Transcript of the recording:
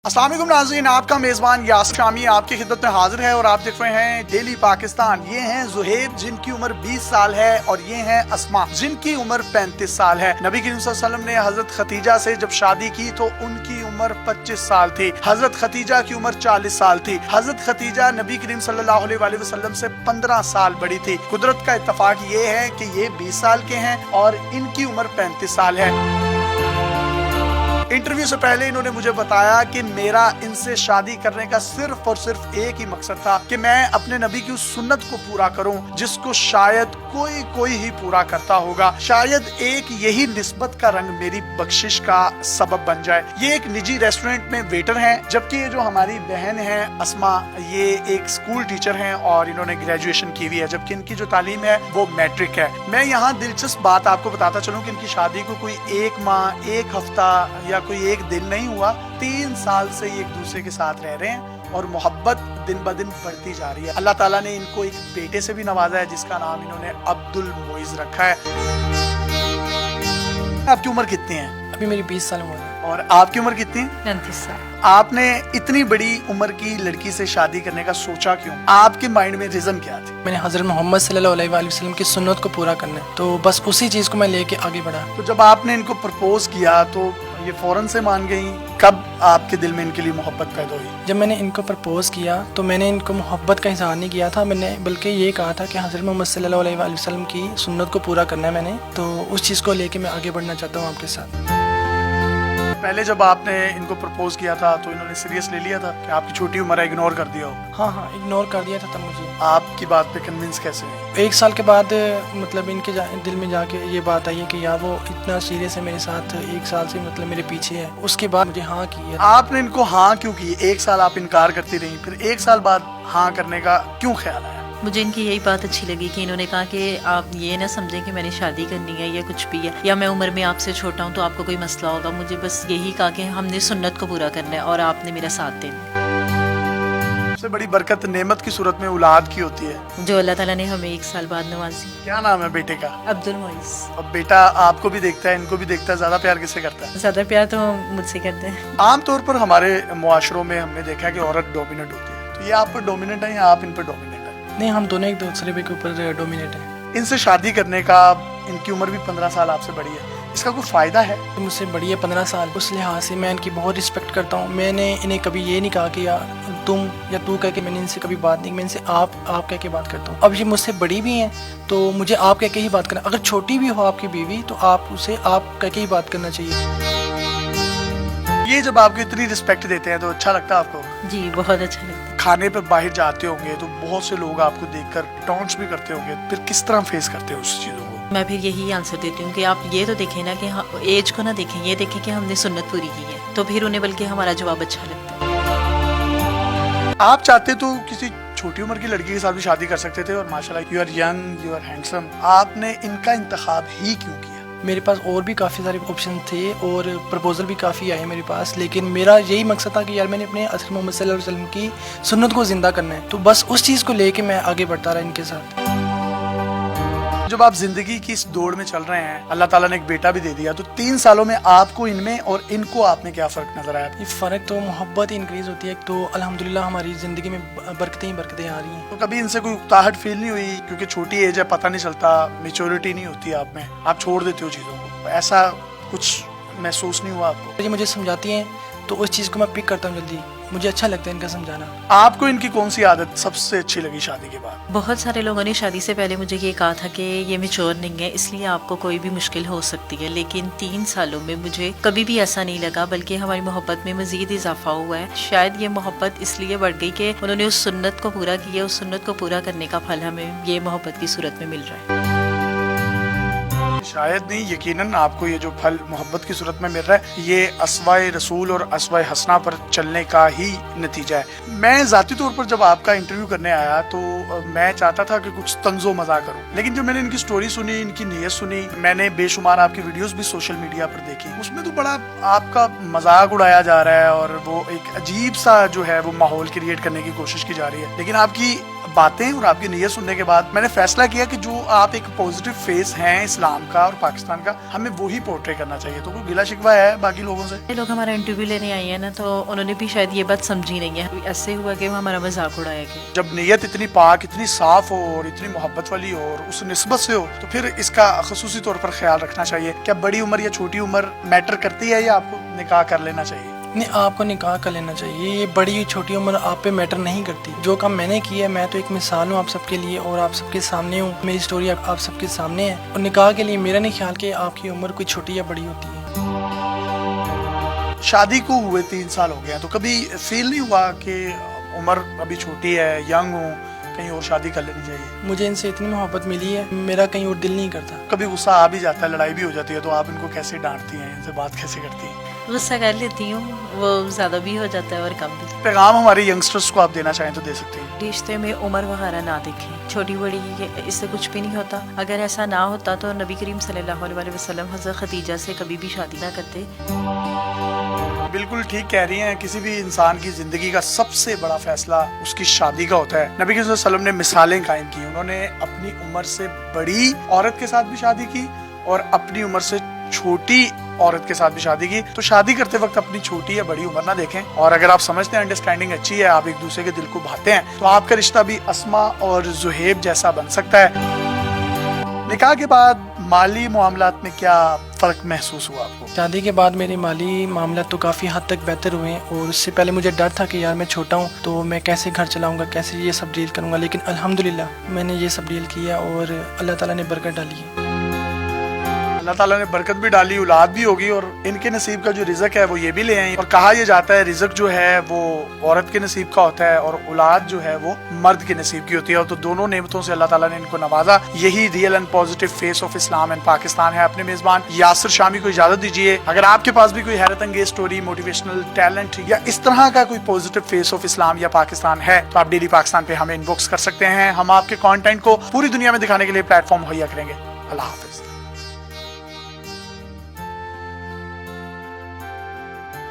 अस्सलाम वालेकुम नाज़रीन, आपका मेज़बान यासिर शामी आपकी खिदमत में हाजिर है और आप देख रहे हैं डेली पाकिस्तान। ये हैं ज़ुहैब जिनकी उम्र 20 साल है और ये हैं अस्मा जिनकी उम्र 35 साल है। नबी करीम सल्लल्लाहु अलैहि वसल्लम ने हज़रत खतीजा से जब शादी की तो उनकी उम्र 25 साल थी। हज़रत खतीजा की उम्र 40 साल थी। हज़रत खतीजा नबी करीम सल्लल्लाहु अलैहि वसल्लम से 15 साल बड़ी थी। कुदरत का इत्तफाक ये है कि ये 20 साल के हैं और इनकी उम्र 35 साल है। इंटरव्यू से पहले इन्होंने मुझे बताया कि मेरा इनसे शादी करने का सिर्फ और सिर्फ एक ही मकसद था कि मैं अपने नबी की उस सुन्नत को पूरा करूं जिसको शायद कोई ही पूरा करता होगा। शायद एक यही निस्बत का रंग मेरी बख्शिश का सबब बन जाए। ये एक निजी रेस्टोरेंट में वेटर हैं, जबकि ये जो हमारी बहन है अस्मा, ये एक स्कूल टीचर हैं और इन्होंने ग्रेजुएशन की हुई है, जबकि इनकी जो तालीम है वो मैट्रिक है। मैं यहाँ दिलचस्प बात आपको बताता चलूँ कि इनकी शादी को कोई एक माह, एक हफ्ता या कोई एक दिन नहीं हुआ। 3 साल से ये एक दूसरे के साथ रह रहे हैं और मोहब्बत दिन ब दिन बढ़ती जा रही है। अल्लाह ताला ने इनको एक बेटे से भी नवाजा है जिसका नाम इन्होंने अब्दुल मोइज रखा है। आपकी उम्र कितनी है? अभी मेरी 20 साल उम्र है। और आपकी उम्र कितनी है? 35 साल। आपने इतनी बड़ी उम्र की लड़की से शादी करने का सोचा क्यों? आपके माइंड में रीजन क्या थी? मैंने हज़रत मोहम्मद सल्लल्लाहु अलैहि वसल्लम की सुन्नत को पूरा करना है, तो बस उसी चीज़ को मैं लेके आगे बढ़ा। तो जब आपने इनको प्रपोज किया तो ये फौरन से मान गई? कब आपके दिल में इनके लिए मोहब्बत पैदा हुई? जब मैंने इनको प्रपोज किया तो मैंने इनको मोहब्बत का इजहार नहीं किया था, मैंने बल्कि ये कहा था कि हज़रत मोहम्मद सल्लल्लाहु अलैहि वसल्लम की सुन्नत को पूरा करना है मैंने, तो उस चीज़ को लेके मैं आगे बढ़ना चाहता हूँ आपके साथ। पहले जब आपने इनको प्रपोज किया था तो इन्होंने सीरियस ले लिया था कि आपकी छोटी उम्र है, इग्नोर कर दिया हो? हाँ, इग्नोर कर दिया था तब मुझे। आपकी बात पे कन्विंस कैसे हुई? 1 साल के बाद मतलब इनके दिल में जाके ये बात आई है कि यार वो इतना सीरियस है मेरे साथ, 1 साल से मतलब मेरे पीछे है। उसके बाद मुझे हाँ की है। आपने इनको हाँ क्यों की? 1 साल आप इनकार करती रही, फिर 1 साल बाद हाँ करने का क्यों ख्याल आया? मुझे इनकी यही बात अच्छी लगी कि इन्होंने कहा कि आप ये ना समझें कि मैंने शादी करनी है या कुछ भी है, या मैं उम्र में आपसे छोटा हूँ तो आपको कोई मसला होगा। मुझे बस यही कहा कि हमने सुन्नत को पूरा करना है और आपने मेरा साथ देना। सबसे बड़ी बरकत नेमत की सूरत में औलाद की होती है, जो अल्लाह ताला ने हमें 1 साल बाद नवाजी। क्या नाम है बेटे का? अब्दुल मोइज। अब बेटा आपको भी देखता है, इनको भी देखता है, ज्यादा प्यार किससे करता है? ज्यादा प्यार तो मुझसे करते हैं। आमतौर पर हमारे मुआशरों में हमने देखा है कि औरत डोमिनेट होती है, तो ये आप पर डोमिनेट है या आप इन पर डोमिनेट है? नहीं, हम दोनों एक दूसरे के ऊपर डोमिनेट है। इनसे शादी करने का, इनकी उम्र भी 15 साल आपसे बड़ी है, इसका कोई फायदा है? मुझसे बड़ी है 15 साल, उस लिहाज से मैं इनकी बहुत रिस्पेक्ट करता हूँ। मैंने इन्हें कभी ये नहीं कहा कि यार तुम या तू कह के, मैंने इनसे कभी बात नहीं, मैं इनसे आप कह के बात करता हूँ। अब ये मुझसे बड़ी भी हैं तो मुझे आप कह के ही बात करना। अगर छोटी भी हो आपकी बीवी तो आप उसे आप कह के ही बात करना चाहिए। ये जब आपको इतनी रिस्पेक्ट देते हैं तो अच्छा लगता है आपको? जी, बहुत अच्छा लगता है। खाने पर बाहर जाते होंगे तो बहुत से लोग आपको देखकर टॉन्ट्स भी करते होंगे, फिर किस तरह फेस करते हो उस चीज़ों को? मैं फिर यही आंसर देती हूँ कि आप ये तो देखें ना कि एज को ना देखें, ये देखें कि हमने सुन्नत पूरी की है, तो फिर उन्हें बल्कि हमारा जवाब अच्छा लगता है। आप चाहते तो किसी छोटी उम्र की लड़की के साथ भी शादी कर सकते थे और माशाल्लाह you are young, you are handsome, आपने इनका इंतखाब ही क्यों किया? मेरे पास और भी काफ़ी सारे ऑप्शन थे और प्रपोजल भी काफ़ी आए मेरे पास, लेकिन मेरा यही मकसद था कि यार मैंने अपने हज़रत मोहम्मद सल्लल्लाहु अलैहि वसल्लम की सुन्नत को ज़िंदा करना है, तो बस उस चीज़ को लेके मैं आगे बढ़ता रहा इनके साथ। जब आप जिंदगी की इस दौड़ में चल रहे हैं, अल्लाह ताला ने एक बेटा भी दे दिया, तो 3 सालों में आपको इनमें और इनको आप में क्या फ़र्क नजर आया? ये फ़र्क तो मोहब्बत इंक्रीज़ होती है, तो अल्हम्दुलिल्लाह हमारी ज़िंदगी में बरकतें ही बरकतें आ रही हैं। तो कभी इनसे कोई उकताहट फील नहीं हुई? क्योंकि छोटी एज है, पता नहीं चलता, मेच्योरिटी नहीं होती आप में, आप छोड़ देते हो चीज़ों को, ऐसा कुछ महसूस नहीं हुआ आपको? ये मुझे समझाती हैं तो उस चीज़ को मैं पिक करता हूँ जल्दी, मुझे अच्छा लगता है इनका समझाना। आपको इनकी कौन सी आदत सबसे अच्छी लगी शादी के बाद? बहुत सारे लोगों ने शादी से पहले मुझे ये कहा था कि ये मैच्योर नहीं है, इसलिए आपको कोई भी मुश्किल हो सकती है, लेकिन 3 सालों में मुझे कभी भी ऐसा नहीं लगा, बल्कि हमारी मोहब्बत में मजीद इजाफा हुआ है। शायद ये मोहब्बत इसलिए बढ़ गई कि उन्होंने उस सुन्नत को पूरा किया, उस सुन्नत को पूरा करने का फल हमें ये मोहब्बत की सूरत में मिल रहा है। शायद नहीं, यकीनन आपको ये जो फल मोहब्बत की सूरत में मिल रहा है, ये अस्वाए रसूल और अस्वाए हसना पर चलने का ही नतीजा है। मैं ज़ाती तौर पर जब आपका इंटरव्यू करने आया तो मैं चाहता था कि कुछ तंज़ो मज़ा करूं, लेकिन जब मैंने इनकी स्टोरी सुनी, इनकी नीयत सुनी, मैंने बेशुमार आपकी वीडियोस भी सोशल मीडिया पर देखी, उसमें तो बड़ा आपका मजाक उड़ाया जा रहा है और वो एक अजीब सा जो है वो माहौल क्रिएट करने की कोशिश की जा रही है। लेकिन आपकी باتیں اور آپ کی نیت سننے کے بعد میں نے فیصلہ کیا کہ جو آپ ایک پازیٹیو فیس ہیں اسلام کا اور پاکستان کا, ہمیں وہی پورٹری کرنا چاہیے. تو کوئی گلا شکوہ ہے باقی لوگوں سے؟ یہ لوگ ہمارا انٹرویو لینے آئے ہیں نا, تو انہوں نے بھی شاید یہ بات سمجھی نہیں ہے. ایسے ہوا کہ وہ ہمارا مذاق اڑایا گیا. جب نیت اتنی پاک, اتنی صاف ہو اور اتنی محبت والی ہو اور اس نسبت سے ہو, تو پھر اس کا خصوصی طور پر خیال رکھنا چاہیے. کیا بڑی عمر یا چھوٹی عمر میٹر کرتی ہے یا آپ کو نکاح کر لینا چاہیے؟ نہیں, آپ کو نکاح کر لینا چاہیے. یہ بڑی چھوٹی عمر آپ پہ میٹر نہیں کرتی. جو کام میں نے کیا ہے, میں تو ایک مثال ہوں آپ سب کے لیے اور آپ سب کے سامنے ہوں. میری سٹوری آپ سب کے سامنے ہے. اور نکاح کے لیے میرا نہیں خیال کہ آپ کی عمر کوئی چھوٹی یا بڑی ہوتی ہے. شادی کو ہوئے 3 سال ہو گئے ہیں, تو کبھی فیل نہیں ہوا کہ عمر ابھی چھوٹی ہے, ینگ ہوں, کہیں اور شادی کر لینی چاہیے؟ مجھے ان سے اتنی محبت ملی ہے, میرا کہیں اور دل نہیں کرتا. کبھی غصہ آ بھی جاتا ہے, لڑائی بھی ہو جاتی ہے, تو آپ ان کو کیسے ڈانٹتی ہیں, ان سے بات کیسے کرتی ہیں؟ غصہ کر لیتی ہوں, وہ زیادہ بھی ہو جاتا ہے اور کم بھی. پیغام ہمارے ینگسٹرز کو آپ دینا چاہیں تو دے سکتے ہیں. رشتے میں عمر وغیرہ نہ دیکھیں, چھوٹی بڑی اس سے کچھ بھی نہیں ہوتا. اگر ایسا نہ ہوتا تو نبی کریم صلی اللہ علیہ وسلم حضرت خدیجہ سے کبھی بھی شادی نہ کرتے. بالکل ٹھیک کہہ رہی ہیں. کسی بھی انسان کی زندگی کا سب سے بڑا فیصلہ اس کی شادی کا ہوتا ہے. نبی کریم صلی اللہ علیہ وسلم نے مثالیں قائم کی. انہوں نے اپنی عمر سے بڑی عورت کے ساتھ بھی شادی کی اور اپنی عمر سے چھوٹی عورت کے ساتھ بھی شادی کی. تو شادی کرتے وقت اپنی چھوٹی یا بڑی عمر نہ دیکھیں, اور اگر آپ سمجھتے ہیں انڈرسٹینڈنگ اچھی ہے, آپ ایک دوسرے کے دل کو بھاتے ہیں, تو آپ کا رشتہ بھی اسما اور زہیب جیسا بن سکتا ہے. نکاح کے بعد مالی معاملات میں کیا فرق محسوس ہوا آپ کو؟ شادی کے بعد میرے مالی معاملات تو کافی حد تک بہتر ہوئے ہیں, اور اس سے پہلے مجھے ڈر تھا کہ یار میں چھوٹا ہوں تو میں کیسے گھر چلاؤں گا, کیسے یہ سب ڈیل کروں گا. لیکن الحمدللہ میں نے یہ سب ڈیل کیا اور اللہ تعالیٰ نے برکت ڈالی ہے. اللہ تعالیٰ نے برکت بھی ڈالی, اولاد بھی ہوگی, اور ان کے نصیب کا جو رزق ہے وہ یہ بھی لے آئیں. اور کہا یہ جاتا ہے رزق جو ہے وہ عورت کے نصیب کا ہوتا ہے اور اولاد جو ہے وہ مرد کے نصیب کی ہوتی ہے. اور تو دونوں نعمتوں سے اللہ تعالیٰ نے ان کو نوازا. یہی real and positive face of Islam and Pakistan ہے. اپنے میزبان یاسر شامی کو اجازت دیجیے. اگر آپ کے پاس بھی کوئی حیرت انگیز سٹوری, موٹیویشنل ٹیلنٹ یا اس طرح کا کوئی پازیٹیو فیس آف اسلام یا پاکستان ہے, تو آپ ڈیلی پاکستان پہ ہمیں انباکس کر سکتے ہیں. ہم آپ کے کانٹینٹ کو پوری دنیا میں دکھانے کے لیے پلیٹ فارم مہیا کریں گے. اللہ حافظ.